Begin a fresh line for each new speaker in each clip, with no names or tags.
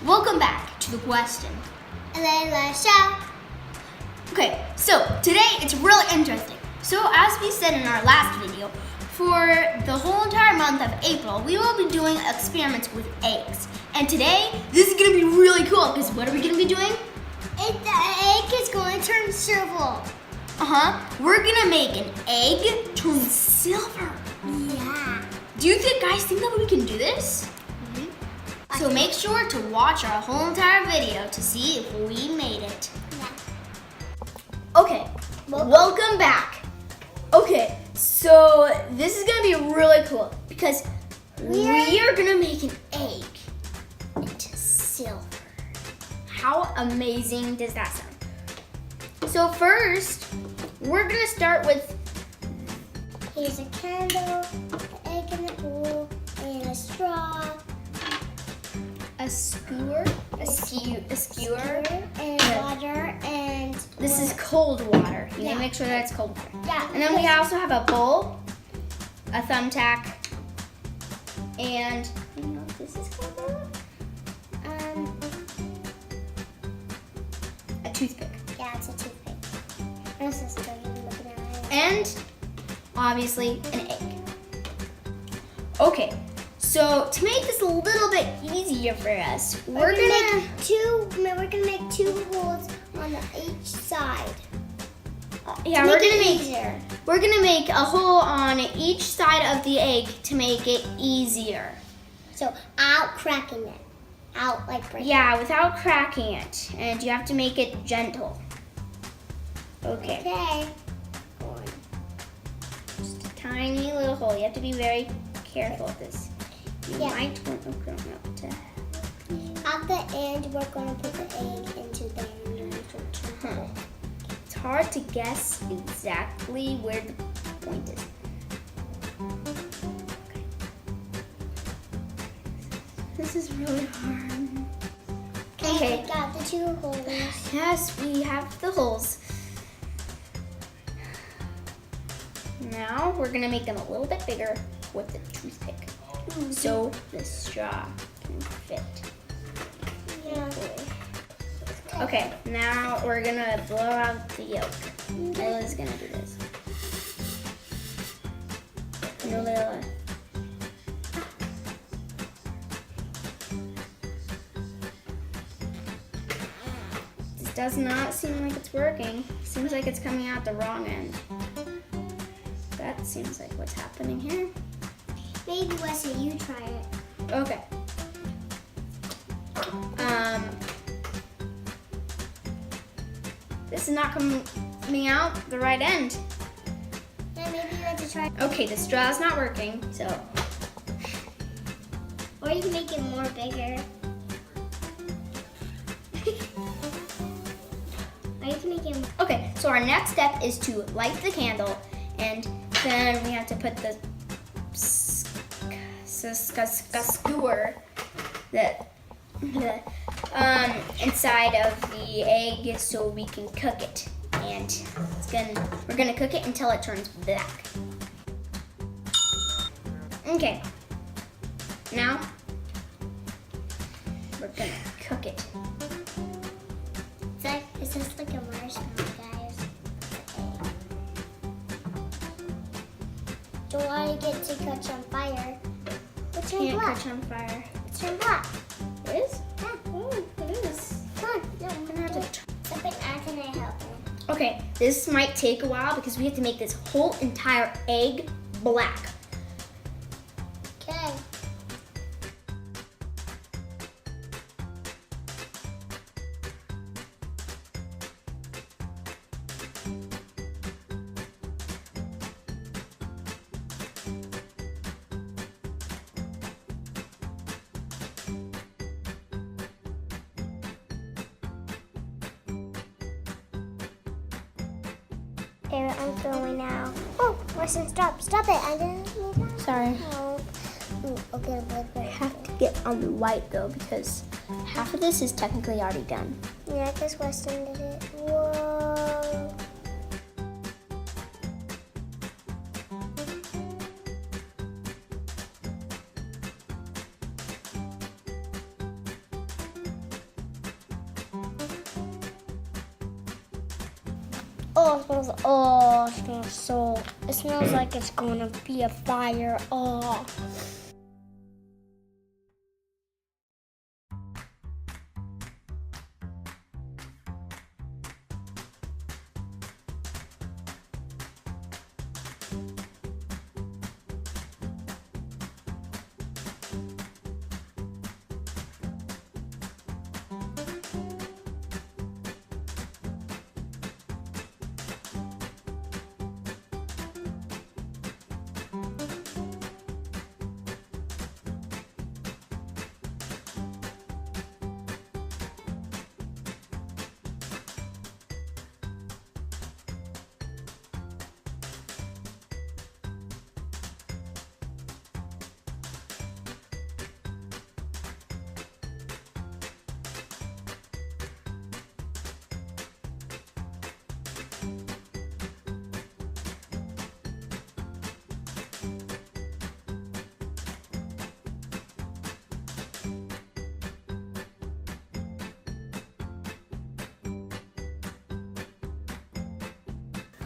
Welcome back to the Weston
and Layla show.
Okay, so today it's really interesting. So as we said in our last video, for the whole entire month of April, we will be doing experiments with eggs. And today, this is gonna be really cool because what are we gonna be doing?
The egg is going to turn silver.
We're gonna make an egg turn silver.
Yeah.
Do you guys think that we can do this? So make sure to watch our whole entire video to see if we made it.
Yeah.
Okay, welcome back. Okay, so this is gonna be really cool because we are gonna make an egg into silver. How amazing does that sound? So first, we're gonna start with,
here's a candle, an egg in a bowl, and a straw.
a skewer,
And water, and
this is cold water. You need to make sure that it's cold water.
Yeah.
And then we also have a bowl, a thumbtack, and you know what this is called? A toothpick.
Yeah, it's a toothpick. I'm so sorry, I'm looking at it.
And obviously an egg. Okay, so to make this a little bit easier for us, we're gonna
make two holes on each side.
Yeah, we're gonna make a hole on each side of the egg to make it easier.
So out cracking it. Out like breaking.
Yeah, without cracking it. And you have to make it gentle. Okay.
Okay.
Just a tiny little hole. You have to be very careful with this. You might want to grown up to.
At the end, we're going to put the egg into the hole.
It's hard to guess exactly where the point is. Okay. This is really hard.
Okay, we got the two holes.
Yes, we have the holes. Now we're gonna make them a little bit bigger with the toothpick, so the straw can fit.
Yeah.
Okay, now we're gonna blow out the yolk. Layla's gonna do this. No, Layla. This does not seem like it's working. Seems like it's coming out the wrong end. That seems like what's happening here.
Maybe Wesley, you try it.
Okay. This is not coming out the right end.
Yeah, maybe you have to try.
Okay, the straw's not working, so.
Or you can make it more bigger. Or you can make it.
Okay, so our next step is to light the candle, and then we have to put the skewer inside of the egg so we can cook it. And we're gonna cook it until it turns black. Okay. Now we're gonna cook it.
It's just like a marshmallow, guys. Don't want to get to catch on fire. It's
Can't
black.
catch on fire.
It's turned black.
It is?
Yeah.
Oh, it is.
Come on. No,
I'm gonna have to.
something else and I help you.
Okay, this might take a while because we have to make this whole entire egg black.
Okay. Okay, I'm throwing now. Oh, Weston, stop it. I didn't.
Sorry.
Oh. Okay, I'm good.
I have to get on the white though because half of this is technically already done.
Yeah, because Weston did it. Whoa. It smells like it's gonna be a fire. Oh.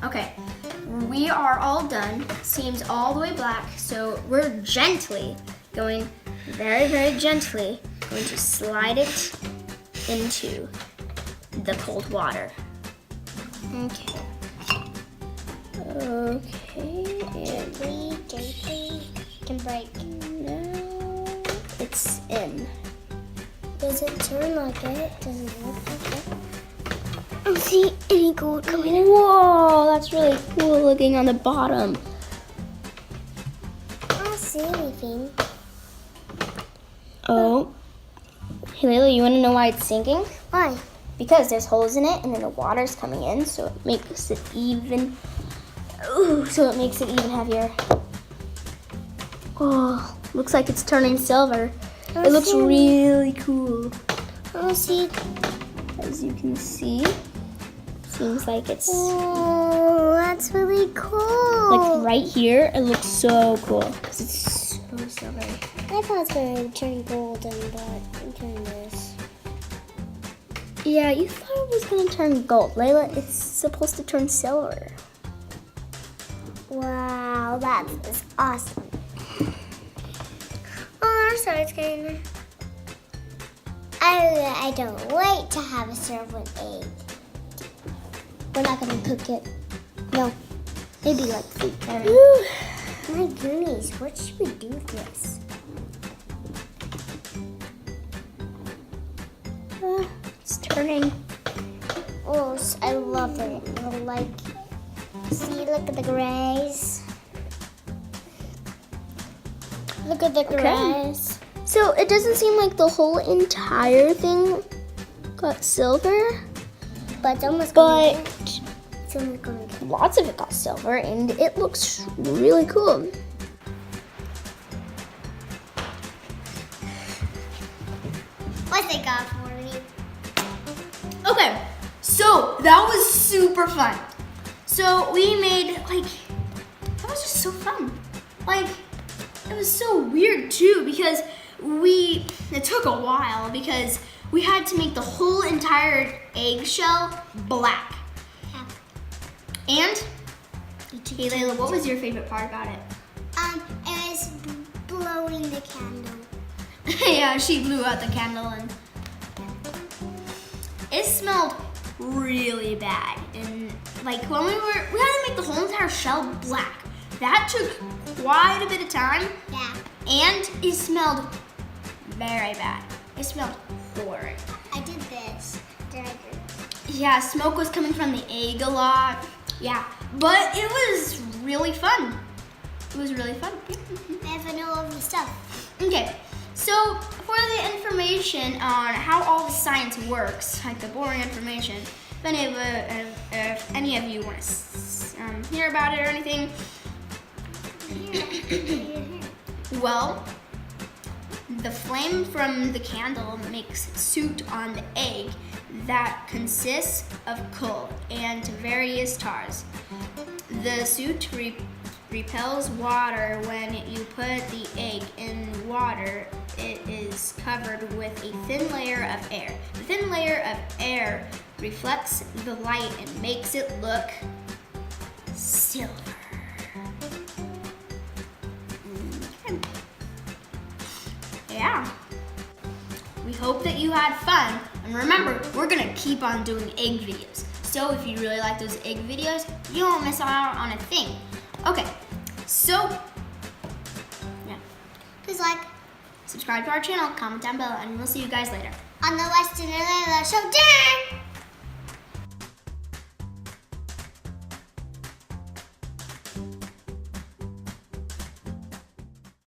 Okay, we are all done. Seems all the way black, so we're gently going, very, very gently, going to slide it into the cold water. Okay. Okay, and
Gently can break.
now it's in.
Does it turn like it? Does it look like it? I don't see any gold coming in.
Whoa, that's really cool looking on the bottom.
I don't see anything.
Oh. Hey, Layla, you want to know why it's sinking?
Why?
Because there's holes in it and then the water's coming in, so it makes it even. Ooh, so it makes it even heavier. Oh, looks like it's turning silver. It looks really cool.
I don't see.
As you can see, seems like it's
Oh, that's really cool.
like right here. It looks so cool because it's so silvery.
I thought it was going to turn golden, but I'm turning this.
Yeah, you thought it was gonna turn gold. Layla, it's supposed to turn silver.
Wow, that is awesome. Oh, I'm sorry, it's getting. I don't wait to have a servant egg. We're not gonna cook it. No, maybe like food. My goodness, what should we do with this?
It's turning.
Oh, I love it. I like. See, look at the grays. Look at the grays.
So it doesn't seem like the whole entire thing got silver,
But it's almost
but
gonna get. It's almost gonna get.
lots of it got silver, and it looks really cool.
What's it got for me?
Okay, so that was super fun. So we made that was just so fun. Like, it was so weird too because it took a while because we had to make the whole entire eggshell black. And, hey Layla, what was your favorite part about it?
It was blowing the candle.
Yeah, she blew out the candle and it smelled really bad. And like when we had to make the whole entire shell black. That took quite a bit of time.
Yeah.
And it smelled very bad. It smelled horrid.
I did this. Did I do?
Yeah, smoke was coming from the egg a lot. Yeah, but it was really fun. It was really fun.
I have to know all the stuff.
Okay, so for the information on how all the science works, like the boring information, if any of you want to hear about it or anything, well, the flame from the candle makes soot on the egg that consists of coal and various tars. The soot repels water. When you put the egg in water, it is covered with a thin layer of air. The thin layer of air reflects the light and makes it look silver. Okay. Yeah. We hope that you had fun. And remember, we're gonna keep on doing egg videos. So if you really like those egg videos, you won't miss out on a thing. Okay, so, yeah.
Please like,
Subscribe to our channel, comment down below, and we'll see you guys later.
on the Weston and Layla show. Dang!